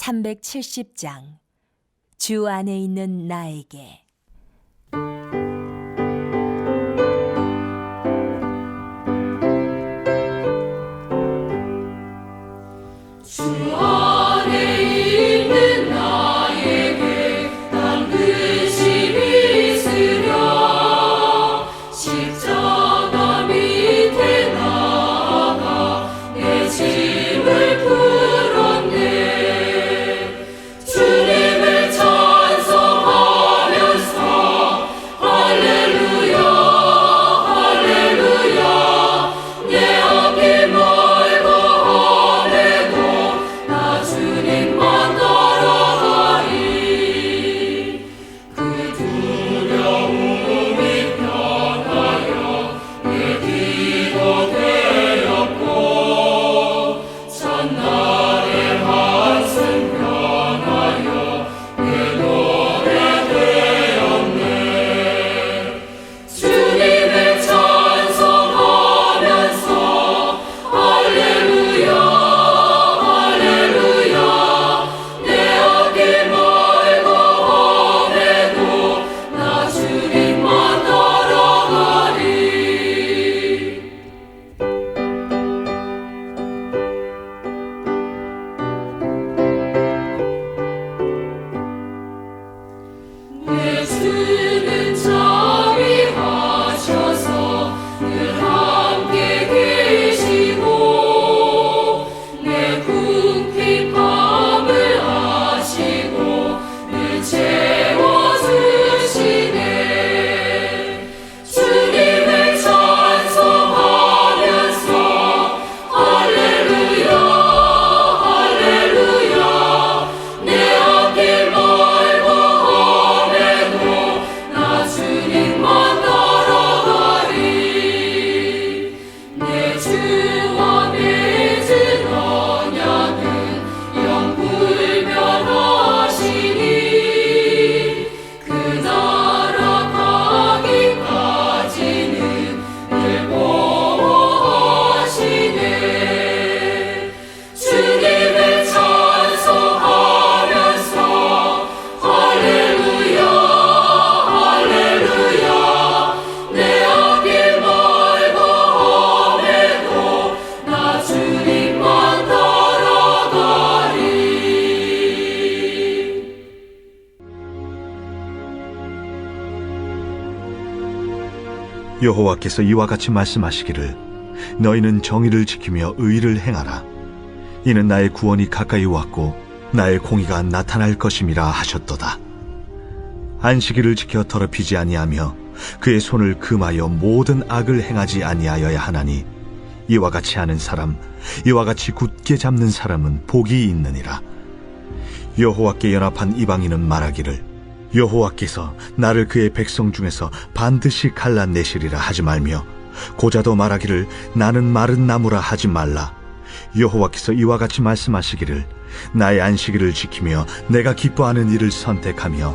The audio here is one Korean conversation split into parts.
370장 주 안에 있는 나에게. 주 안에 있는 나에게 난 근심이 있으랴. 십자가 밑에 나아가 내 짐을 풀었네. 주님을 찬송하면서 할렐루야 할렐루야. 내 앞이 멀고 나 주님만 따라가리. 그 두려움이 변하여 내 기도 되었고, 첫날의 한숨 변하여 내 노래 되었네. 주님을 찬송하면서 할렐루야 내 주는 자비하셔서 늘 함께 계시고, 내 궁핍함을 아시고 늘 채워주시네. 주님을 찬송하면서 할렐루야 할렐루야. 내 앞길 멀고 나 주님만 따라가리. 내 주와 맺은 언약은 영불변하시니, 그 나라 가기까지는 늘 보호하시네. 주님을 찬송하면서 할렐루야 내 앞길 멀고 험해도 나 주님만 따라가리. 여호와께서 이와 같이 말씀하시기를 너희는 정의를 지키며 의를 행하라. 이는 나의 구원이 가까이 왔고 나의 공의가 나타날 것임이라 하셨도다. 안식일을 지켜 더럽히지 아니하며 그의 손을 금하여 모든 악을 행하지 아니하여야 하나니, 이와 같이 하는 사람, 이와 같이 굳게 잡는 사람은 복이 있느니라. 여호와께 연합한 이방인은 말하기를 여호와께서 나를 그의 백성 중에서 반드시 갈라내시리라 하지 말며, 고자도 말하기를 나는 마른 나무라 하지 말라. 여호와께서 이와 같이 말씀하시기를 나의 안식일을 지키며 내가 기뻐하는 일을 선택하며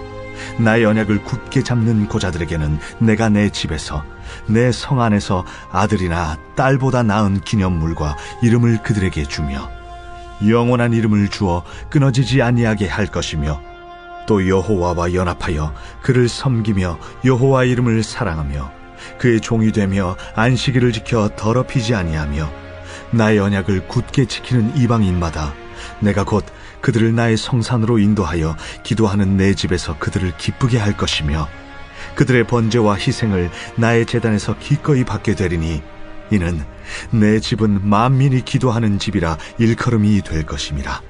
나의 언약을 굳게 잡는 고자들에게는 내가 내 집에서 내 성 안에서 아들이나 딸보다 나은 기념물과 이름을 그들에게 주며 영원한 이름을 주어 끊어지지 아니하게 할 것이며, 또 여호와와 연합하여 그를 섬기며 여호와 이름을 사랑하며 그의 종이 되며 안식일을 지켜 더럽히지 아니하며 나의 언약을 굳게 지키는 이방인마다 내가 곧 그들을 나의 성산으로 인도하여 기도하는 내 집에서 그들을 기쁘게 할 것이며, 그들의 번제와 희생을 나의 제단에서 기꺼이 받게 되리니, 이는 내 집은 만민이 기도하는 집이라 일컬음이 될 것임이라.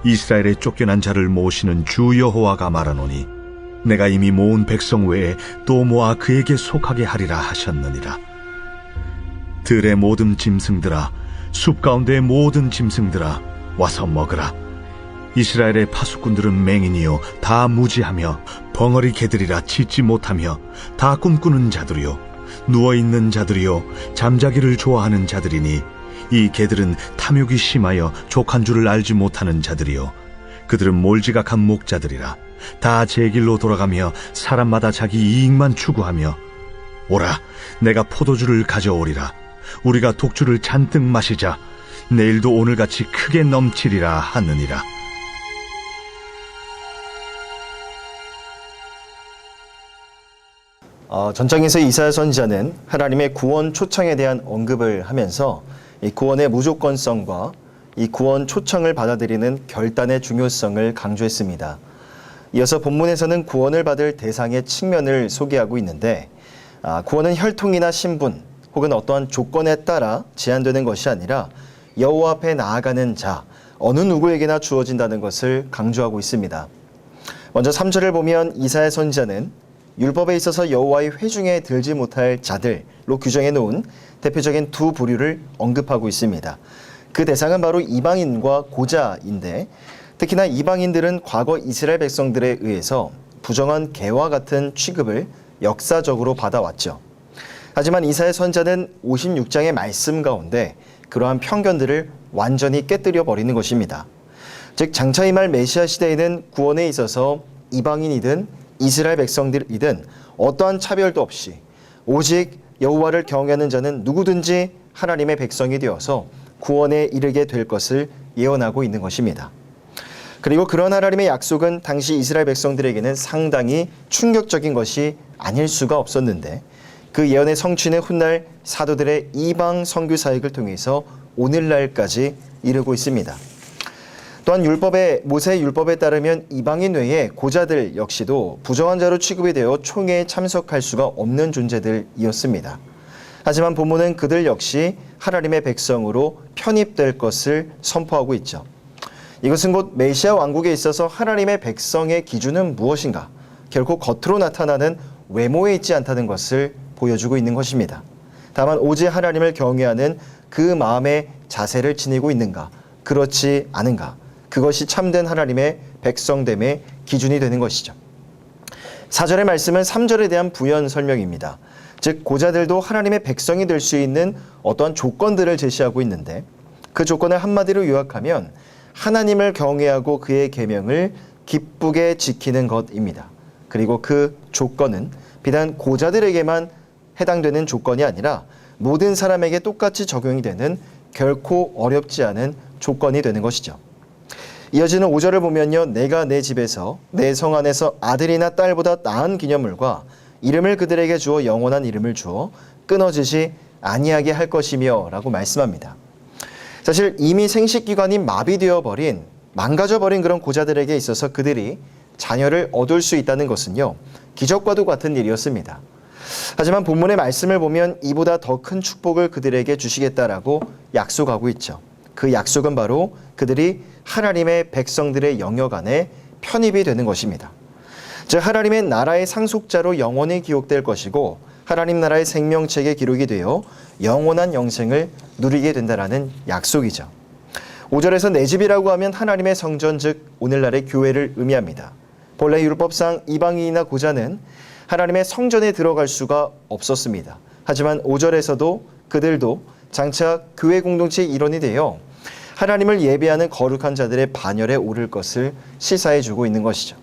이스라엘의 쫓겨난 자를 모으시는 주 여호와가 말하노니, 내가 이미 모은 백성 외에 또 모아 그에게 속하게 하리라 하셨느니라. 들의 모든 짐승들아, 숲 가운데의 모든 짐승들아, 와서 먹으라. 이스라엘의 파수꾼들은 맹인이요 다 무지하며 벙어리 개들이라 짖지 못하며 다 꿈꾸는 자들이요 누워있는 자들이요 잠자기를 좋아하는 자들이니, 이 개들은 탐욕이 심하여 족한 줄을 알지 못하는 자들이요 그들은 몰지각한 목자들이라. 다 제 길로 돌아가며 사람마다 자기 이익만 추구하며, 오라, 내가 포도주를 가져오리라. 우리가 독주를 잔뜩 마시자. 내일도 오늘같이 크게 넘치리라 하느니라. 전장에서 이사야 선지자는 하나님의 구원 초청에 대한 언급을 하면서 이 구원의 무조건성과 이 구원 초청을 받아들이는 결단의 중요성을 강조했습니다. 이어서 본문에서는 구원을 받을 대상의 측면을 소개하고 있는데 구원은 혈통이나 신분 혹은 어떠한 조건에 따라 제한되는 것이 아니라 여호와 앞에 나아가는 자, 어느 누구에게나 주어진다는 것을 강조하고 있습니다. 먼저 3절을 보면 이사야 선지자는 율법에 있어서 여호와의 회중에 들지 못할 자들로 규정해 놓은 대표적인 두 부류를 언급하고 있습니다. 그 대상은 바로 이방인과 고자인데 특히나 이방인들은 과거 이스라엘 백성들에 의해서 부정한 개와 같은 취급을 역사적으로 받아왔죠. 하지만 이사야 선지자는 56장의 말씀 가운데 그러한 편견들을 완전히 깨뜨려 버리는 것입니다. 즉 장차 임할 메시아 시대에는 구원에 있어서 이방인이든 이스라엘 백성들이든 어떠한 차별도 없이 오직 여호와를 경외하는 자는 누구든지 하나님의 백성이 되어서 구원에 이르게 될 것을 예언하고 있는 것입니다. 그리고 그런 하나님의 약속은 당시 이스라엘 백성들에게는 상당히 충격적인 것이 아닐 수가 없었는데 그 예언의 성취는 훗날 사도들의 이방 선교 사역을 통해서 오늘날까지 이르고 있습니다. 또한 모세의 율법에 따르면 이방인 외에 고자들 역시도 부정한 자로 취급이 되어 총회에 참석할 수가 없는 존재들이었습니다. 하지만 본문은 그들 역시 하나님의 백성으로 편입될 것을 선포하고 있죠. 이것은 곧 메시아 왕국에 있어서 하나님의 백성의 기준은 무엇인가? 결코 겉으로 나타나는 외모에 있지 않다는 것을 보여주고 있는 것입니다. 다만 오직 하나님을 경외하는 그 마음의 자세를 지니고 있는가? 그렇지 않은가? 그것이 참된 하나님의 백성됨의 기준이 되는 것이죠. 4절의 말씀은 3절에 대한 부연 설명입니다. 즉 고자들도 하나님의 백성이 될 수 있는 어떠한 조건들을 제시하고 있는데 그 조건을 한마디로 요약하면 하나님을 경외하고 그의 계명을 기쁘게 지키는 것입니다. 그리고 그 조건은 비단 고자들에게만 해당되는 조건이 아니라 모든 사람에게 똑같이 적용이 되는 결코 어렵지 않은 조건이 되는 것이죠. 이어지는 5절을 보면요. 내가 내 집에서 내 성 안에서 아들이나 딸보다 나은 기념물과 이름을 그들에게 주어 영원한 이름을 주어 끊어지지 아니하게 할 것이며 라고 말씀합니다. 사실 이미 생식기관이 마비되어 버린 망가져 버린 그런 고자들에게 있어서 그들이 자녀를 얻을 수 있다는 것은요. 기적과도 같은 일이었습니다. 하지만 본문의 말씀을 보면 이보다 더 큰 축복을 그들에게 주시겠다라고 약속하고 있죠. 그 약속은 바로 그들이 하나님의 백성들의 영역 안에 편입이 되는 것입니다. 즉 하나님의 나라의 상속자로 영원히 기록될 것이고 하나님 나라의 생명책에 기록이 되어 영원한 영생을 누리게 된다라는 약속이죠. 5절에서 내 집이라고 하면 하나님의 성전 즉 오늘날의 교회를 의미합니다. 본래 율법상 이방인이나 고자는 하나님의 성전에 들어갈 수가 없었습니다. 하지만 5절에서도 그들도 장차 교회 공동체의 일원이 되어 하나님을 예배하는 거룩한 자들의 반열에 오를 것을 시사해 주고 있는 것이죠.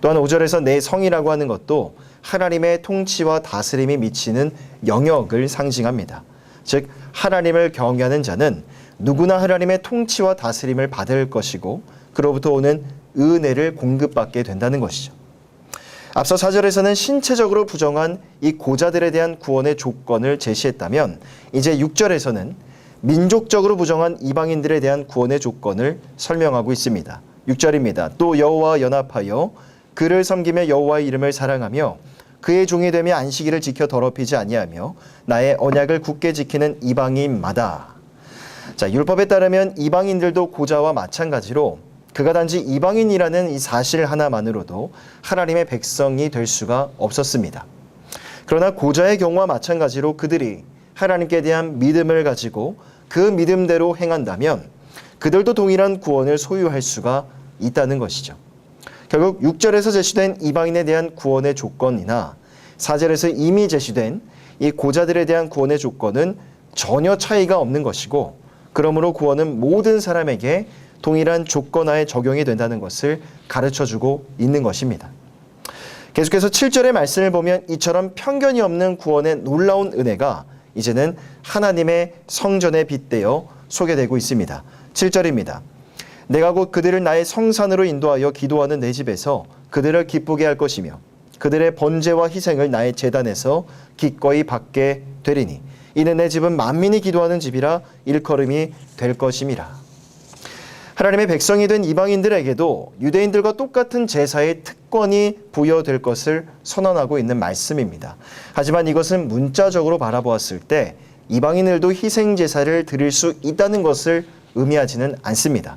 또한 5절에서 내 성이라고 하는 것도 하나님의 통치와 다스림이 미치는 영역을 상징합니다. 즉 하나님을 경외하는 자는 누구나 하나님의 통치와 다스림을 받을 것이고 그로부터 오는 은혜를 공급받게 된다는 것이죠. 앞서 4절에서는 신체적으로 부정한 이 고자들에 대한 구원의 조건을 제시했다면 이제 6절에서는 민족적으로 부정한 이방인들에 대한 구원의 조건을 설명하고 있습니다. 6절입니다. 또 여호와와 연합하여 그를 섬기며 여호와의 이름을 사랑하며 그의 종이 되며 안식일을 지켜 더럽히지 아니하며 나의 언약을 굳게 지키는 이방인마다. 자, 율법에 따르면 이방인들도 고자와 마찬가지로 그가 단지 이방인이라는 이 사실 하나만으로도 하나님의 백성이 될 수가 없었습니다. 그러나 고자의 경우와 마찬가지로 그들이 하나님께 대한 믿음을 가지고 그 믿음대로 행한다면 그들도 동일한 구원을 소유할 수가 있다는 것이죠. 결국 6절에서 제시된 이방인에 대한 구원의 조건이나 4절에서 이미 제시된 이 고자들에 대한 구원의 조건은 전혀 차이가 없는 것이고 그러므로 구원은 모든 사람에게 동일한 조건하에 적용이 된다는 것을 가르쳐주고 있는 것입니다. 계속해서 7절의 말씀을 보면 이처럼 편견이 없는 구원의 놀라운 은혜가 이제는 하나님의 성전에 빗대어 소개되고 있습니다. 7절입니다. 내가 곧 그들을 나의 성산으로 인도하여 기도하는 내 집에서 그들을 기쁘게 할 것이며 그들의 번제와 희생을 나의 제단에서 기꺼이 받게 되리니 이는 내 집은 만민이 기도하는 집이라 일컬음이 될 것임이라. 하나님의 백성이 된 이방인들에게도 유대인들과 똑같은 제사의 특권이 부여될 것을 선언하고 있는 말씀입니다. 하지만 이것은 문자적으로 바라보았을 때 이방인들도 희생 제사를 드릴 수 있다는 것을 의미하지는 않습니다.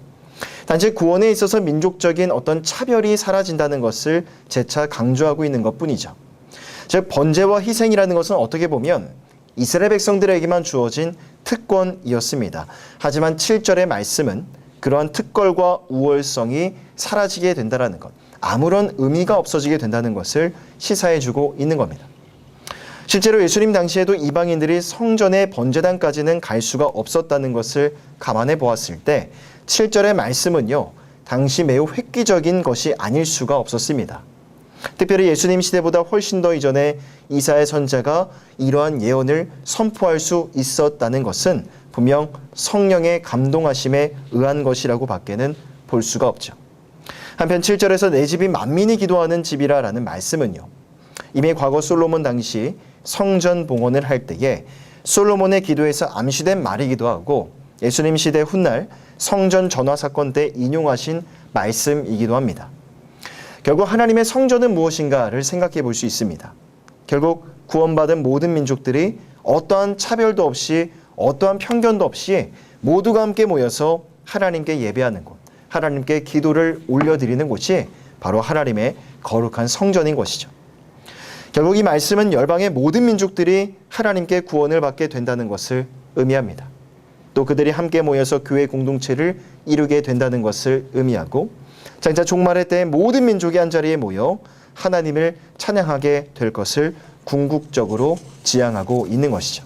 단지 구원에 있어서 민족적인 어떤 차별이 사라진다는 것을 재차 강조하고 있는 것뿐이죠. 즉 번제와 희생이라는 것은 어떻게 보면 이스라엘 백성들에게만 주어진 특권이었습니다. 하지만 7절의 말씀은 그러한 특권과 우월성이 사라지게 된다는 것, 아무런 의미가 없어지게 된다는 것을 시사해주고 있는 겁니다. 실제로 예수님 당시에도 이방인들이 성전의 번제단까지는 갈 수가 없었다는 것을 감안해 보았을 때 7절의 말씀은요, 당시 매우 획기적인 것이 아닐 수가 없었습니다. 특별히 예수님 시대보다 훨씬 더 이전에 이사야 선지자가 이러한 예언을 선포할 수 있었다는 것은 분명 성령의 감동하심에 의한 것이라고 밖에는 볼 수가 없죠. 한편 7절에서 내 집이 만민이 기도하는 집이라 라는 말씀은요, 이미 과거 솔로몬 당시 성전 봉헌을 할 때에 솔로몬의 기도에서 암시된 말이기도 하고 예수님 시대 훗날 성전 전화 사건 때 인용하신 말씀이기도 합니다. 결국 하나님의 성전은 무엇인가를 생각해 볼 수 있습니다. 결국 구원받은 모든 민족들이 어떠한 차별도 없이 어떠한 편견도 없이 모두가 함께 모여서 하나님께 예배하는 곳, 하나님께 기도를 올려드리는 곳이 바로 하나님의 거룩한 성전인 것이죠. 결국 이 말씀은 열방의 모든 민족들이 하나님께 구원을 받게 된다는 것을 의미합니다. 또 그들이 함께 모여서 교회 공동체를 이루게 된다는 것을 의미하고 장차 종말의 때에 모든 민족이 한자리에 모여 하나님을 찬양하게 될 것을 궁극적으로 지향하고 있는 것이죠.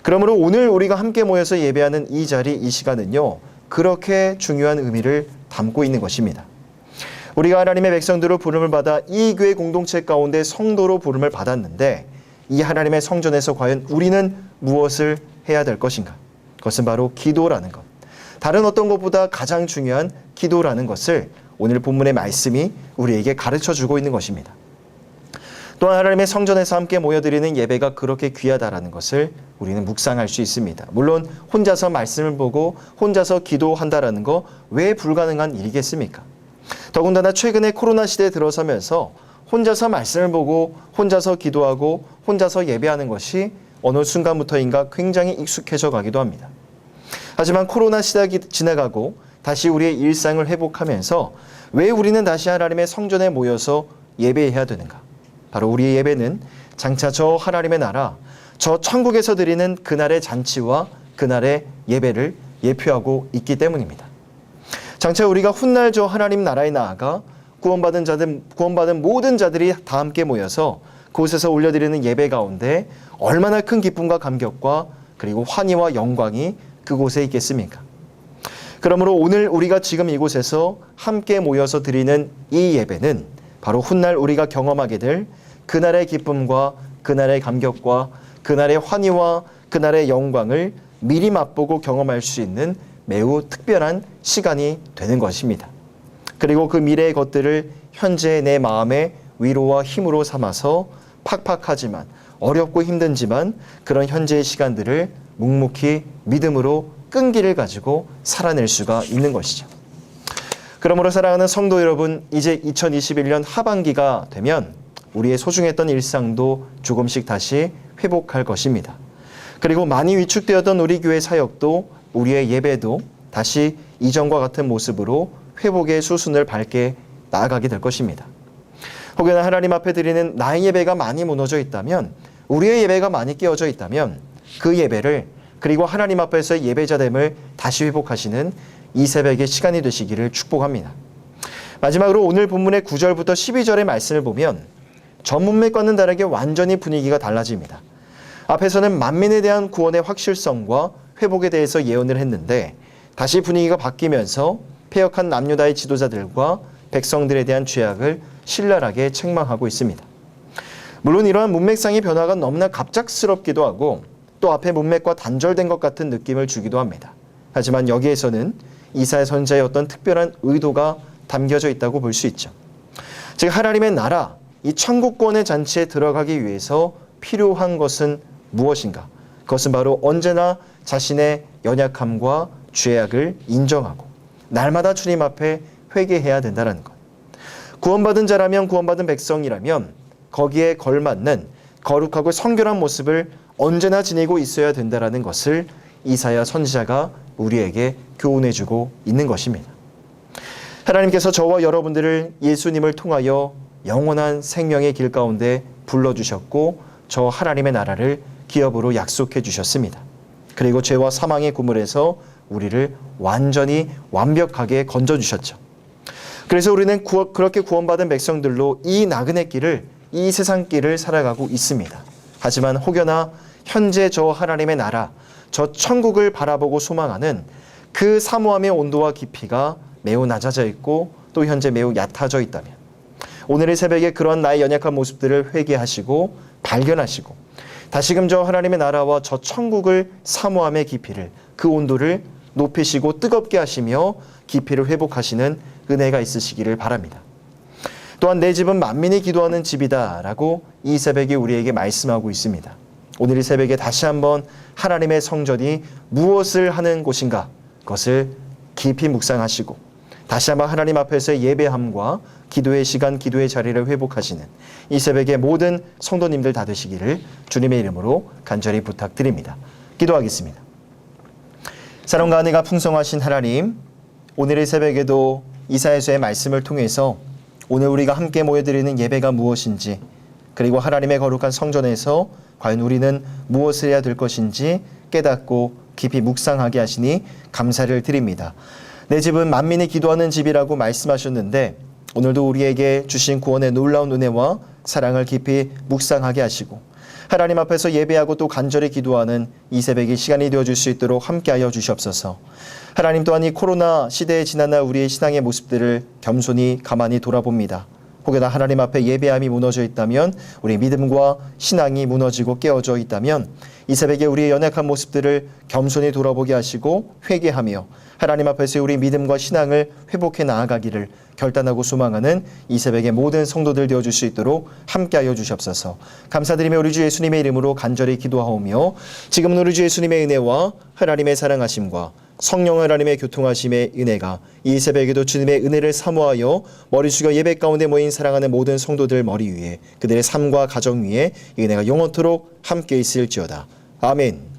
그러므로 오늘 우리가 함께 모여서 예배하는 이 자리, 이 시간은요, 그렇게 중요한 의미를 담고 있는 것입니다. 우리가 하나님의 백성들로 부름을 받아 이 교회 공동체 가운데 성도로 부름을 받았는데 이 하나님의 성전에서 과연 우리는 무엇을 해야 될 것인가? 그것은 바로 기도라는 것. 다른 어떤 것보다 가장 중요한 기도라는 것을 오늘 본문의 말씀이 우리에게 가르쳐주고 있는 것입니다. 또한 하나님의 성전에서 함께 모여드리는 예배가 그렇게 귀하다라는 것을 우리는 묵상할 수 있습니다. 물론 혼자서 말씀을 보고 혼자서 기도한다라는 거 왜 불가능한 일이겠습니까? 더군다나 최근에 코로나 시대에 들어서면서 혼자서 말씀을 보고 혼자서 기도하고 혼자서 예배하는 것이 어느 순간부터인가 굉장히 익숙해져 가기도 합니다. 하지만 코로나 시대가 지나가고 다시 우리의 일상을 회복하면서 왜 우리는 다시 하나님의 성전에 모여서 예배해야 되는가? 바로 우리의 예배는 장차 저 하나님의 나라, 저 천국에서 드리는 그날의 잔치와 그날의 예배를 예표하고 있기 때문입니다. 장차 우리가 훗날 저 하나님 나라에 나아가 구원받은 모든 자들이 다 함께 모여서 그곳에서 올려드리는 예배 가운데 얼마나 큰 기쁨과 감격과 그리고 환희와 영광이 그곳에 있겠습니까? 그러므로 오늘 우리가 지금 이곳에서 함께 모여서 드리는 이 예배는 바로 훗날 우리가 경험하게 될 그날의 기쁨과 그날의 감격과 그날의 환희와 그날의 영광을 미리 맛보고 경험할 수 있는 매우 특별한 시간이 되는 것입니다. 그리고 그 미래의 것들을 현재의 내 마음의 위로와 힘으로 삼아서 팍팍하지만 어렵고 힘든지만 그런 현재의 시간들을 묵묵히 믿음으로 끈기를 가지고 살아낼 수가 있는 것이죠. 그러므로 사랑하는 성도 여러분, 이제 2021년 하반기가 되면 우리의 소중했던 일상도 조금씩 다시 회복할 것입니다. 그리고 많이 위축되었던 우리 교회 사역도 우리의 예배도 다시 이전과 같은 모습으로 회복의 수순을 밟게 나아가게 될 것입니다. 혹여나 하나님 앞에 드리는 나의 예배가 많이 무너져 있다면, 우리의 예배가 많이 깨어져 있다면 그 예배를 그리고 하나님 앞에서의 예배자됨을 다시 회복하시는 이 새벽의 시간이 되시기를 축복합니다. 마지막으로 오늘 본문의 9절부터 12절의 말씀을 보면 전 문맥과는 다르게 완전히 분위기가 달라집니다. 앞에서는 만민에 대한 구원의 확실성과 회복에 대해서 예언을 했는데 다시 분위기가 바뀌면서 패역한 남유다의 지도자들과 백성들에 대한 죄악을 신랄하게 책망하고 있습니다. 물론 이러한 문맥상의 변화가 너무나 갑작스럽기도 하고 또 앞에 문맥과 단절된 것 같은 느낌을 주기도 합니다. 하지만 여기에서는 이사야 선지자의 어떤 특별한 의도가 담겨져 있다고 볼 수 있죠. 즉 하나님의 나라, 이 천국권의 잔치에 들어가기 위해서 필요한 것은 무엇인가? 그것은 바로 언제나 자신의 연약함과 죄악을 인정하고 날마다 주님 앞에 회개해야 된다는 것. 구원받은 자라면, 구원받은 백성이라면 거기에 걸맞는 거룩하고 성결한 모습을 언제나 지니고 있어야 된다는 것을 이사야 선지자가 우리에게 교훈해주고 있는 것입니다. 하나님께서 저와 여러분들을 예수님을 통하여 영원한 생명의 길 가운데 불러주셨고 저 하나님의 나라를 기업으로 약속해 주셨습니다. 그리고 죄와 사망의 구물에서 우리를 완전히 완벽하게 건져주셨죠. 그래서 우리는 그렇게 구원받은 백성들로 이 나그네 길을, 이 세상 길을 살아가고 있습니다. 하지만 혹여나 현재 저 하나님의 나라, 저 천국을 바라보고 소망하는 그 사모함의 온도와 깊이가 매우 낮아져 있고 또 현재 매우 얕아져 있다면 오늘의 새벽에 그런 나의 연약한 모습들을 회개하시고 발견하시고 다시금 저 하나님의 나라와 저 천국을 사모함의 깊이를, 그 온도를 높이시고 뜨겁게 하시며 깊이를 회복하시는 은혜가 있으시기를 바랍니다. 또한 내 집은 만민이 기도하는 집이다 라고 이 새벽에 우리에게 말씀하고 있습니다. 오늘 이 새벽에 다시 한번 하나님의 성전이 무엇을 하는 곳인가, 그것을 깊이 묵상하시고 다시 한번 하나님 앞에서 예배함과 기도의 시간, 기도의 자리를 회복하시는 이 새벽에 모든 성도님들 다 되시기를 주님의 이름으로 간절히 부탁드립니다. 기도하겠습니다. 사랑과 은혜가 풍성하신 하나님, 오늘의 새벽에도 이사야서의 말씀을 통해서 오늘 우리가 함께 모여드리는 예배가 무엇인지, 그리고 하나님의 거룩한 성전에서 과연 우리는 무엇을 해야 될 것인지 깨닫고 깊이 묵상하게 하시니 감사를 드립니다. 내 집은 만민이 기도하는 집이라고 말씀하셨는데 오늘도 우리에게 주신 구원의 놀라운 은혜와 사랑을 깊이 묵상하게 하시고 하나님 앞에서 예배하고 또 간절히 기도하는 이 새벽이 시간이 되어줄 수 있도록 함께하여 주시옵소서. 하나님 또한 이 코로나 시대에 지나나 우리의 신앙의 모습들을 겸손히 가만히 돌아봅니다. 혹여나 하나님 앞에 예배함이 무너져 있다면, 우리 믿음과 신앙이 무너지고 깨어져 있다면 이 새벽에 우리의 연약한 모습들을 겸손히 돌아보게 하시고 회개하며 하나님 앞에서 우리 믿음과 신앙을 회복해 나아가기를 결단하고 소망하는 이 새벽의 모든 성도들 되어줄 수 있도록 함께하여 주시옵소서. 감사드리며 우리 주 예수님의 이름으로 간절히 기도하오며 지금은 우리 주 예수님의 은혜와 하나님의 사랑하심과 성령 하나님의 교통하심의 은혜가 이 새벽에도 주님의 은혜를 사모하여 머리 숙여 예배 가운데 모인 사랑하는 모든 성도들 머리 위에, 그들의 삶과 가정 위에 이 은혜가 영원토록 함께 있을지어다. 아멘.